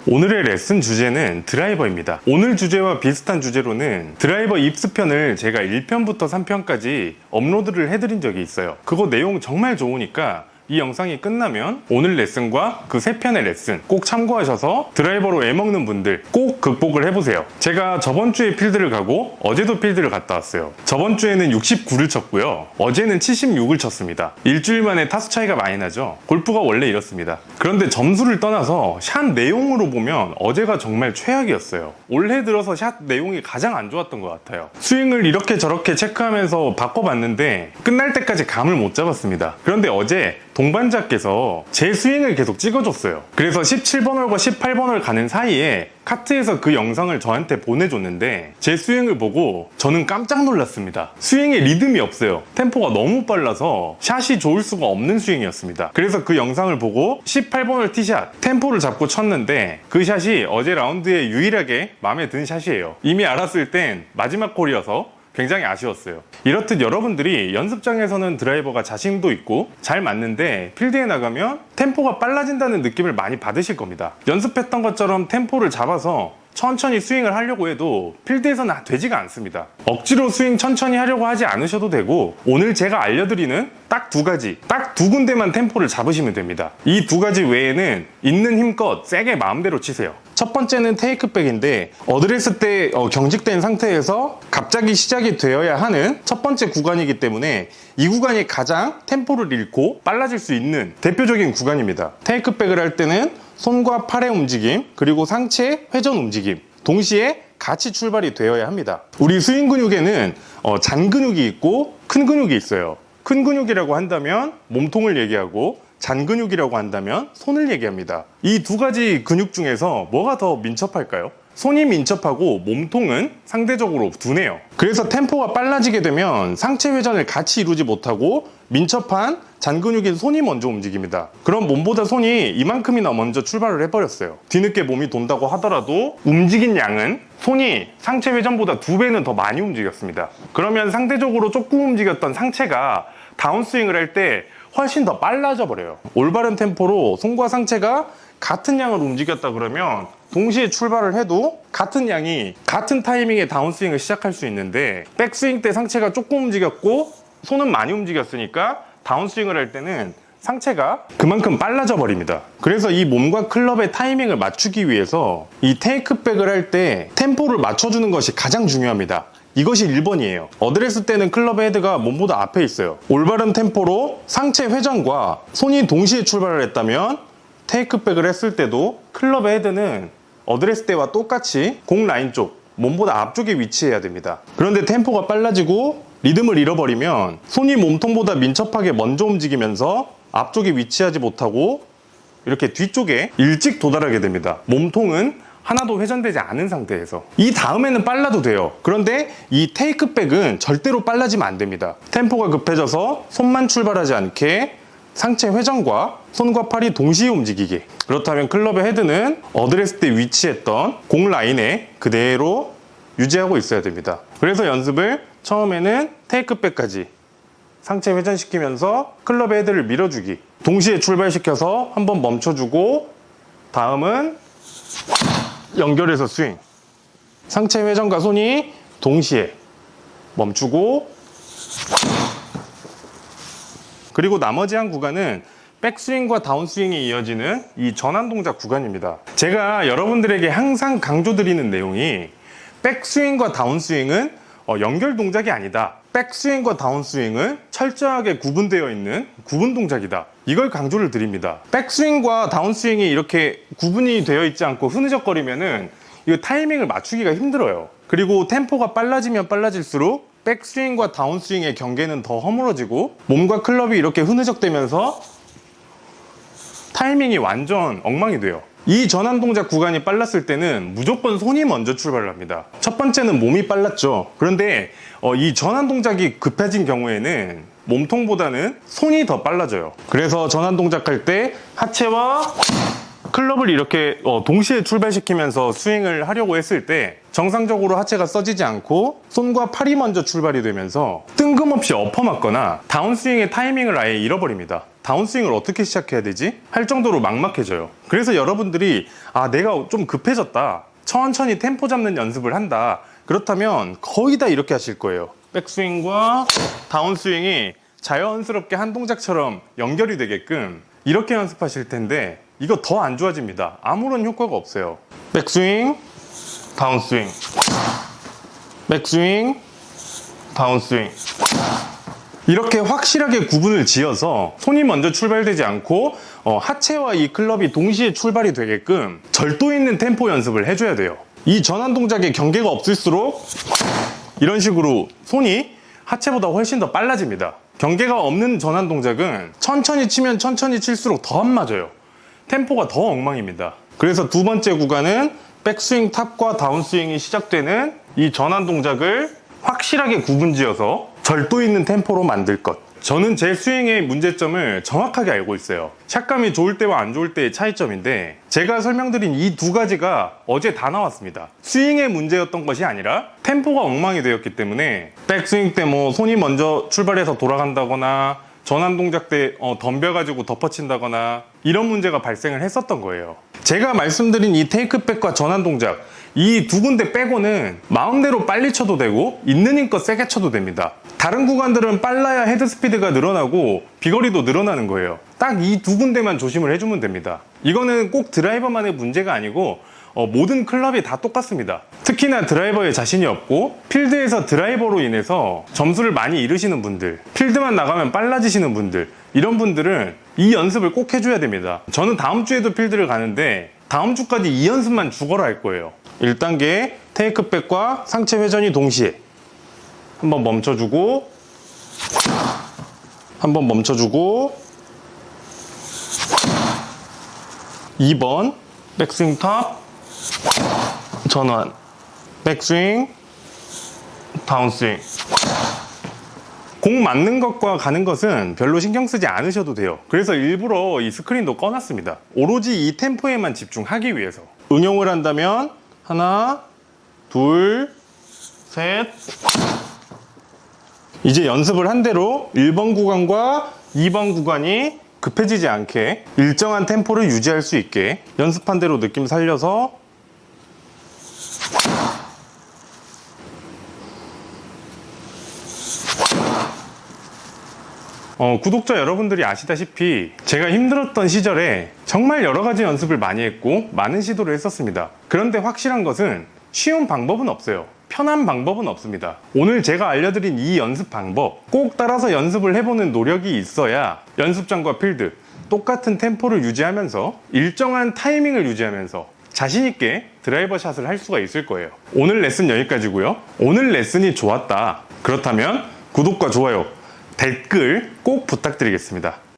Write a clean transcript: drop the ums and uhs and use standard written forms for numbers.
오늘의 레슨 주제는 드라이버입니다. 오늘 주제와 비슷한 주제로는 드라이버 입수편을 제가 1편부터 3편까지 업로드를 해드린 적이 있어요. 그거 내용 정말 좋으니까 이 영상이 끝나면 오늘 레슨과 그 3편의 레슨 꼭 참고하셔서 드라이버로 애먹는 분들 꼭 극복을 해보세요. 제가 저번 주에 필드를 가고 어제도 필드를 갔다 왔어요. 저번 주에는 69를 쳤고요. 어제는 76을 쳤습니다. 일주일 만에 타수 차이가 많이 나죠. 골프가 원래 이렇습니다. 그런데 점수를 떠나서 샷 내용으로 보면 어제가 정말 최악이었어요. 올해 들어서 샷 내용이 가장 안 좋았던 것 같아요. 스윙을 이렇게 저렇게 체크하면서 바꿔봤는데 끝날 때까지 감을 못 잡았습니다. 그런데 어제 동반자께서 제 스윙을 계속 찍어줬어요. 그래서 17번 홀과 18번 홀 가는 사이에 카트에서 그 영상을 저한테 보내줬는데 제 스윙을 보고 저는 깜짝 놀랐습니다. 스윙에 리듬이 없어요. 템포가 너무 빨라서 샷이 좋을 수가 없는 스윙이었습니다. 그래서 그 영상을 보고 18번 홀 티샷 템포를 잡고 쳤는데 그 샷이 어제 라운드에 유일하게 마음에 든 샷이에요. 이미 알았을 땐 마지막 홀이어서 굉장히 아쉬웠어요. 이렇듯 여러분들이 연습장에서는 드라이버가 자신도 있고 잘 맞는데 필드에 나가면 템포가 빨라진다는 느낌을 많이 받으실 겁니다. 연습했던 것처럼 템포를 잡아서 천천히 스윙을 하려고 해도 필드에서는 되지가 않습니다. 억지로 스윙 천천히 하려고 하지 않으셔도 되고 오늘 제가 알려드리는 딱 두 가지, 딱 두 군데만 템포를 잡으시면 됩니다. 이 두 가지 외에는 있는 힘껏 세게 마음대로 치세요. 첫 번째는 테이크백인데 어드레스 때 경직된 상태에서 갑자기 시작이 되어야 하는 첫 번째 구간이기 때문에 이 구간이 가장 템포를 잃고 빨라질 수 있는 대표적인 구간입니다. 테이크백을 할 때는 손과 팔의 움직임 그리고 상체 회전 움직임 동시에 같이 출발이 되어야 합니다. 우리 스윙 근육에는 잔 근육이 있고 큰 근육이 있어요. 큰 근육이라고 한다면 몸통을 얘기하고 잔 근육이라고 한다면 손을 얘기합니다. 이 두 가지 근육 중에서 뭐가 더 민첩할까요? 손이 민첩하고 몸통은 상대적으로 둔해요. 그래서 템포가 빨라지게 되면 상체 회전을 같이 이루지 못하고 민첩한 잔 근육인 손이 먼저 움직입니다. 그럼 몸보다 손이 이만큼이나 먼저 출발을 해버렸어요. 뒤늦게 몸이 돈다고 하더라도 움직인 양은 손이 상체 회전보다 2배는 더 많이 움직였습니다. 그러면 상대적으로 조금 움직였던 상체가 다운스윙을 할 때 훨씬 더 빨라져 버려요. 올바른 템포로 손과 상체가 같은 양을 움직였다 그러면 동시에 출발을 해도 같은 양이 같은 타이밍에 다운스윙을 시작할 수 있는데 백스윙 때 상체가 조금 움직였고 손은 많이 움직였으니까 다운스윙을 할 때는 상체가 그만큼 빨라져 버립니다. 그래서 이 몸과 클럽의 타이밍을 맞추기 위해서 이 테이크백을 할 때 템포를 맞춰주는 것이 가장 중요합니다. 이것이 1번이에요. 어드레스 때는 클럽의 헤드가 몸보다 앞에 있어요. 올바른 템포로 상체 회전과 손이 동시에 출발을 했다면 테이크백을 했을 때도 클럽의 헤드는 어드레스 때와 똑같이 공 라인 쪽, 몸보다 앞쪽에 위치해야 됩니다. 그런데 템포가 빨라지고 리듬을 잃어버리면 손이 몸통보다 민첩하게 먼저 움직이면서 앞쪽에 위치하지 못하고 이렇게 뒤쪽에 일찍 도달하게 됩니다. 몸통은 하나도 회전되지 않은 상태에서 이 다음에는 빨라도 돼요. 그런데 이 테이크백은 절대로 빨라지면 안 됩니다. 템포가 급해져서 손만 출발하지 않게 상체 회전과 손과 팔이 동시에 움직이게. 그렇다면 클럽의 헤드는 어드레스 때 위치했던 공 라인에 그대로 유지하고 있어야 됩니다. 그래서 연습을 처음에는 테이크백까지 상체 회전시키면서 클럽의 헤드를 밀어주기, 동시에 출발시켜서 한번 멈춰주고 다음은 연결해서 스윙, 상체 회전과 손이 동시에 멈추고 그리고 나머지 한 구간은 백스윙과 다운스윙이 이어지는 이 전환 동작 구간입니다. 제가 여러분들에게 항상 강조드리는 내용이 백스윙과 다운스윙은 연결 동작이 아니다. 백스윙과 다운스윙은 철저하게 구분되어 있는 구분 동작이다. 이걸 강조를 드립니다. 백스윙과 다운스윙이 이렇게 구분이 되어 있지 않고 흐느적거리면은 이거 타이밍을 맞추기가 힘들어요. 그리고 템포가 빨라지면 빨라질수록 백스윙과 다운스윙의 경계는 더 허물어지고 몸과 클럽이 이렇게 흐느적대면서 타이밍이 완전 엉망이 돼요. 이 전환 동작 구간이 빨랐을 때는 무조건 손이 먼저 출발을 합니다. 첫 번째는 몸이 빨랐죠. 그런데 이 전환 동작이 급해진 경우에는 몸통보다는 손이 더 빨라져요. 그래서 전환 동작할 때 하체와 클럽을 이렇게 동시에 출발시키면서 스윙을 하려고 했을 때 정상적으로 하체가 써지지 않고 손과 팔이 먼저 출발이 되면서 뜬금없이 엎어맞거나 다운스윙의 타이밍을 아예 잃어버립니다. 다운스윙을 어떻게 시작해야 되지? 할 정도로 막막해져요. 그래서 여러분들이 내가 좀 급해졌다, 천천히 템포 잡는 연습을 한다, 그렇다면 거의 다 이렇게 하실 거예요. 백스윙과 다운스윙이 자연스럽게 한 동작처럼 연결이 되게끔 이렇게 연습하실 텐데, 이거 더 안 좋아집니다. 아무런 효과가 없어요. 백스윙, 다운스윙, 백스윙, 다운스윙. 이렇게 확실하게 구분을 지어서 손이 먼저 출발되지 않고 하체와 이 클럽이 동시에 출발이 되게끔 절도 있는 템포 연습을 해줘야 돼요. 이 전환 동작에 경계가 없을수록 이런 식으로 손이 하체보다 훨씬 더 빨라집니다. 경계가 없는 전환 동작은 천천히 치면 천천히 칠수록 더 안 맞아요. 템포가 더 엉망입니다. 그래서 두 번째 구간은 백스윙 탑과 다운스윙이 시작되는 이 전환 동작을 확실하게 구분지어서 절도 있는 템포로 만들 것. 저는 제 스윙의 문제점을 정확하게 알고 있어요. 샷감이 좋을 때와 안 좋을 때의 차이점인데, 제가 설명드린 이 두 가지가 어제 다 나왔습니다. 스윙의 문제였던 것이 아니라 템포가 엉망이 되었기 때문에 백스윙 때 손이 먼저 출발해서 돌아간다거나 전환 동작 때 덤벼가지고 덮어친다거나 이런 문제가 발생을 했었던 거예요. 제가 말씀드린 이 테이크백과 전환 동작, 이 두 군데 빼고는 마음대로 빨리 쳐도 되고 있는 힘껏 세게 쳐도 됩니다. 다른 구간들은 빨라야 헤드 스피드가 늘어나고 비거리도 늘어나는 거예요. 딱 이 두 군데만 조심을 해주면 됩니다. 이거는 꼭 드라이버만의 문제가 아니고 모든 클럽이 다 똑같습니다. 특히나 드라이버에 자신이 없고 필드에서 드라이버로 인해서 점수를 많이 잃으시는 분들, 필드만 나가면 빨라지시는 분들, 이런 분들은 이 연습을 꼭 해줘야 됩니다. 저는 다음 주에도 필드를 가는데 다음 주까지 이 연습만 죽어라 할 거예요. 1단계 테이크백과 상체 회전이 동시에 한번 멈춰주고, 한번 멈춰주고, 2번 백스윙 탑, 전환, 백스윙, 다운스윙. 공 맞는 것과 가는 것은 별로 신경 쓰지 않으셔도 돼요. 그래서 일부러 이 스크린도 꺼놨습니다. 오로지 이 템포에만 집중하기 위해서. 응용을 한다면 하나, 둘, 셋. 이제 연습을 한 대로 1번 구간과 2번 구간이 급해지지 않게 일정한 템포를 유지할 수 있게 연습한 대로 느낌 살려서 구독자 여러분들이 아시다시피 제가 힘들었던 시절에 정말 여러 가지 연습을 많이 했고 많은 시도를 했었습니다. 그런데 확실한 것은 쉬운 방법은 없어요. 편한 방법은 없습니다. 오늘 제가 알려드린 이 연습 방법 꼭 따라서 연습을 해보는 노력이 있어야 연습장과 필드 똑같은 템포를 유지하면서 일정한 타이밍을 유지하면서 자신있게 드라이버 샷을 할 수가 있을 거예요. 오늘 레슨 여기까지고요. 오늘 레슨이 좋았다, 그렇다면 구독과 좋아요, 댓글 꼭 부탁드리겠습니다.